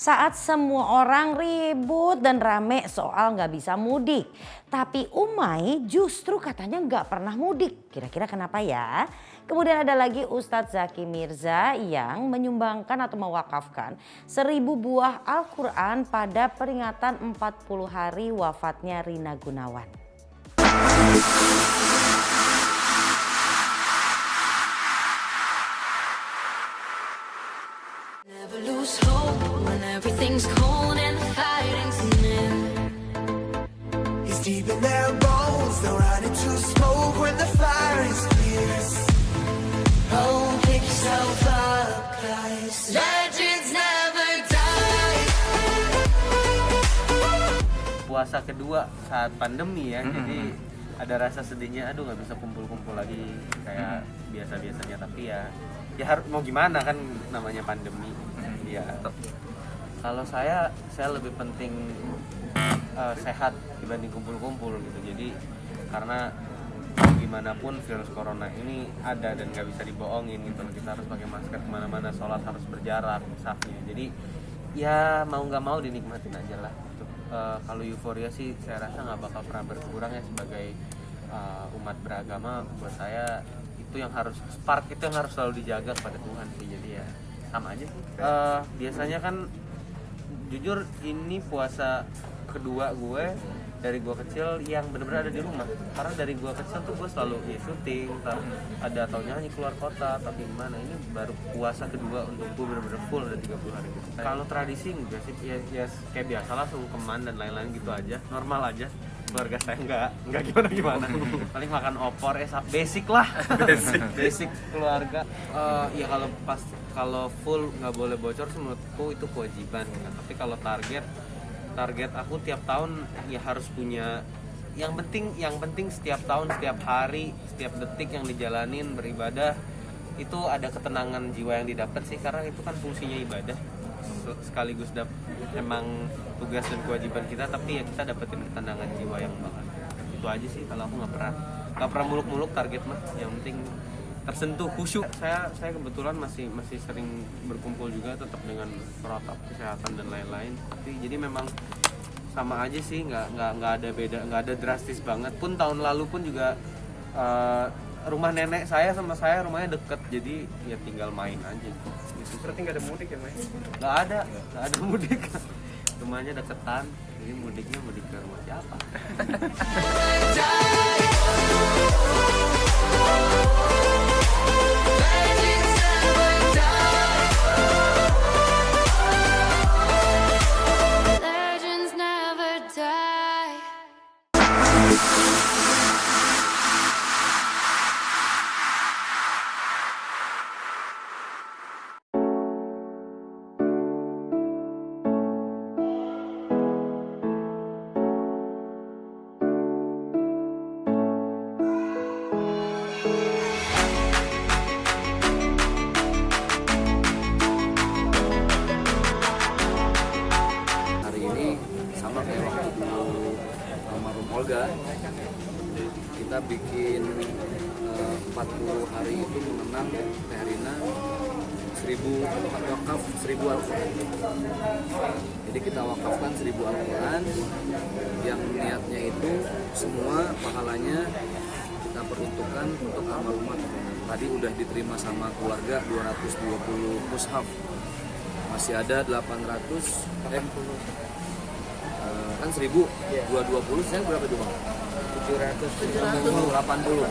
saat semua orang ribut dan rame soal nggak bisa mudik. Tapi Umay justru katanya nggak pernah mudik. Kira-kira kenapa ya? Kemudian ada lagi Ustadz Zaki Mirza yang menyumbangkan atau mewakafkan 1000 buah Al-Quran pada peringatan 40 hari wafatnya Rina Gunawan. Never lose hope when everything's cold and the fighting's near. It's deep in their bones, they're running to smoke when the fire is fierce. Oh, pick yourself up, guys. Legends never die. Puasa kedua saat pandemi ya, jadi ada rasa sedihnya, aduh nggak bisa kumpul-kumpul lagi kayak biasa-biasanya, tapi ya harus mau gimana kan, namanya pandemi. Ya kalau saya lebih penting sehat dibanding kumpul-kumpul gitu. Jadi karena gimana pun virus corona ini ada dan nggak bisa dibohongin gitu. Kita harus pakai masker kemana-mana, sholat harus berjarak safnya. Jadi ya mau nggak mau dinikmatin aja lah gitu. Kalau euforia sih saya rasa nggak bakal pernah berkurang ya, sebagai umat beragama. Buat saya itu yang harus, spark itu yang harus selalu dijaga kepada Tuhan sih. Jadi ya sama aja sih. Biasanya kan jujur ini puasa kedua gue dari gue kecil yang benar-benar ada di rumah. Karena dari gue kecil tuh gue selalu ya syuting, ada atau nyanyi keluar kota, tapi gimana ini baru puasa kedua untuk gue benar-benar full ada 30 hari gitu. Kalau tradisi enggak sih, ya kayak biasalah, sungkeman dan lain-lain gitu aja, normal aja. Keluarga saya enggak gimana-gimana. Paling makan opor, basic lah. Basic keluarga. Ya kalau full nggak boleh bocor, menurutku itu kewajiban. Tapi kalau target aku tiap tahun ya harus punya, yang penting setiap tahun, setiap hari, setiap detik yang dijalanin beribadah itu ada ketenangan jiwa yang didapat sih, karena itu kan fungsinya ibadah sekaligus emang tugas dan kewajiban kita, tapi ya kita dapetin ketenangan jiwa yang banget. Itu aja sih. Kalau aku nggak pernah muluk-muluk target mah, yang penting tersentuh khusyuk. Saya kebetulan masih sering berkumpul juga, tetap dengan protokol kesehatan dan lain-lain. Tapi jadi memang sama aja sih, nggak ada beda, nggak ada drastis banget. Pun tahun lalu pun juga rumah nenek saya sama saya rumahnya deket, jadi ya tinggal main aja gitu. Berarti nggak ada mudik ya, Mas? Nggak ada mudik. Rumahnya deketan, jadi mudiknya mudik ke rumah siapa? Legends never die. Hari ini sama kayak waktu dulu almarhum Olga, kita bikin 40 hari itu mengenang Teh Rina, 1000 wakaf 1000 Al-Quran. Jadi kita wakafkan 1000 Al-Quran, yang niatnya itu semua pahalanya kita peruntukkan untuk almarhumah. Tadi udah diterima sama keluarga 220 mushaf, masih ada 800 kan 1000 220 saya berapa itu Bang? 780.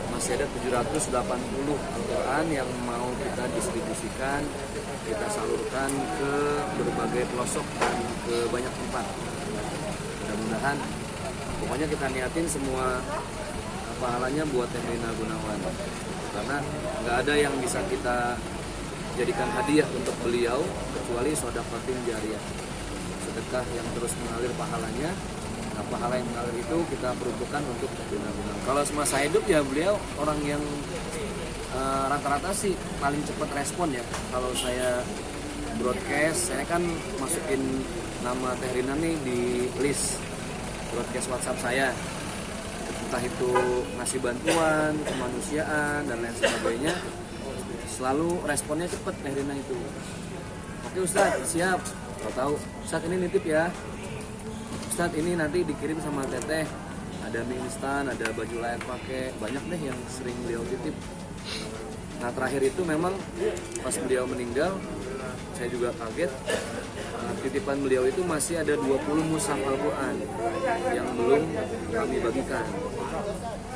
Masih ada 780 Al-Quran yang mau kita distribusikan, kita salurkan ke berbagai pelosok dan ke banyak tempat. Mudah-mudahan, pokoknya kita niatin semua pahalanya buat Teh Rina Gunawan, karena nggak ada yang bisa kita jadikan hadiah untuk beliau kecuali sedekah jariyah, sedekah yang terus mengalir pahalanya. Nah, pahala yang mengalir itu kita peruntukkan untuk Teh Rina Gunawan. Kalau semasa hidup ya beliau orang yang rata-rata sih paling cepat respon ya. Kalau saya broadcast, saya kan masukin nama Teh Rina nih di list broadcast WhatsApp saya, entah itu ngasih bantuan, kemanusiaan dan lain sebagainya, selalu responnya cepet Teh Rina itu. Oke Ustadz, siap. Tahu Ustadz ini nitip ya. Ustadz ini nanti dikirim sama teteh. Ada mie instan, ada baju layak pakai, banyak deh yang sering beliau titip. Nah terakhir itu memang pas beliau meninggal, saya juga kaget. Titipan beliau itu masih ada 20 mushaf Al-Quran yang belum kami bagikan.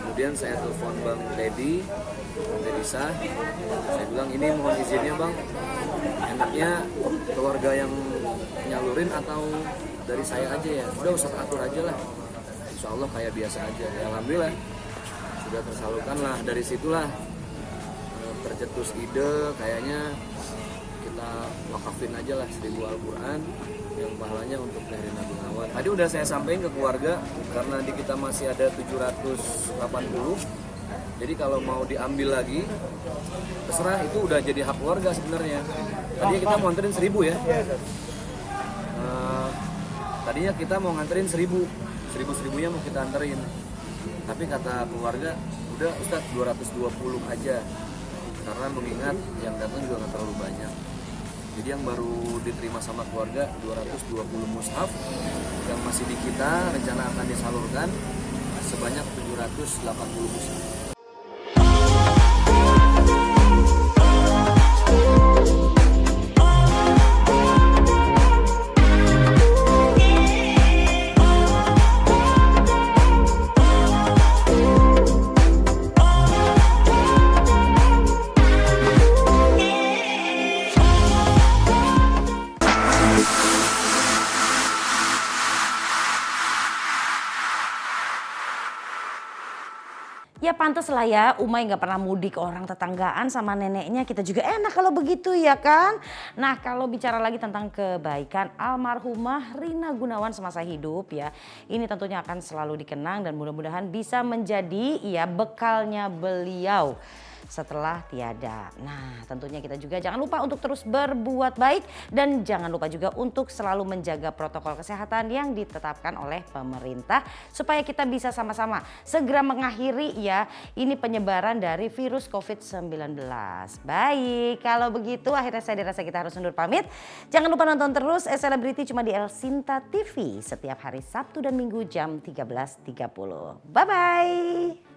Kemudian saya telepon Bang Teddy Sah. Saya bilang ini mohon izinnya Bang, enaknya keluarga yang nyalurin atau dari saya aja ya. Udah Ustadz atur aja lah. Insya Allah kayak biasa aja. Ya, alhamdulillah sudah tersalurkan lah. Dari situlah tercetus ide kayaknya kita wakafin aja lah 1000 Al-Quran yang pahalanya untuk Teh Rina Gunawan. Tadi udah saya sampaikan ke keluarga karena di kita masih ada 780. Jadi kalau mau diambil lagi terserah, itu udah jadi hak keluarga sebenarnya. Tadinya kita mau nganterin 1000 ya. Tadinya kita mau nganterin 1000-1000-nya mau kita anterin. Tapi kata keluarga, udah Ustadz 220 aja. Karena mengingat yang datang juga nggak terlalu banyak. Jadi yang baru diterima sama keluarga 220 mushaf yang masih di kita, rencana akan disalurkan sebanyak 780 mushaf. Ya pantas lah ya, Umay nggak pernah mudik, orang tetanggaan sama neneknya, kita juga enak kalau begitu ya kan. Nah kalau bicara lagi tentang kebaikan almarhumah Rina Gunawan semasa hidup ya, ini tentunya akan selalu dikenang dan mudah-mudahan bisa menjadi ya bekalnya beliau setelah tiada. Nah tentunya kita juga jangan lupa untuk terus berbuat baik dan jangan lupa juga untuk selalu menjaga protokol kesehatan yang ditetapkan oleh pemerintah supaya kita bisa sama-sama segera mengakhiri ya ini penyebaran dari virus COVID-19. Baik, kalau begitu akhirnya saya dirasa kita harus undur pamit. Jangan lupa nonton terus Selebriti cuma di El Sinta TV setiap hari Sabtu dan Minggu jam 13.30. Bye-bye.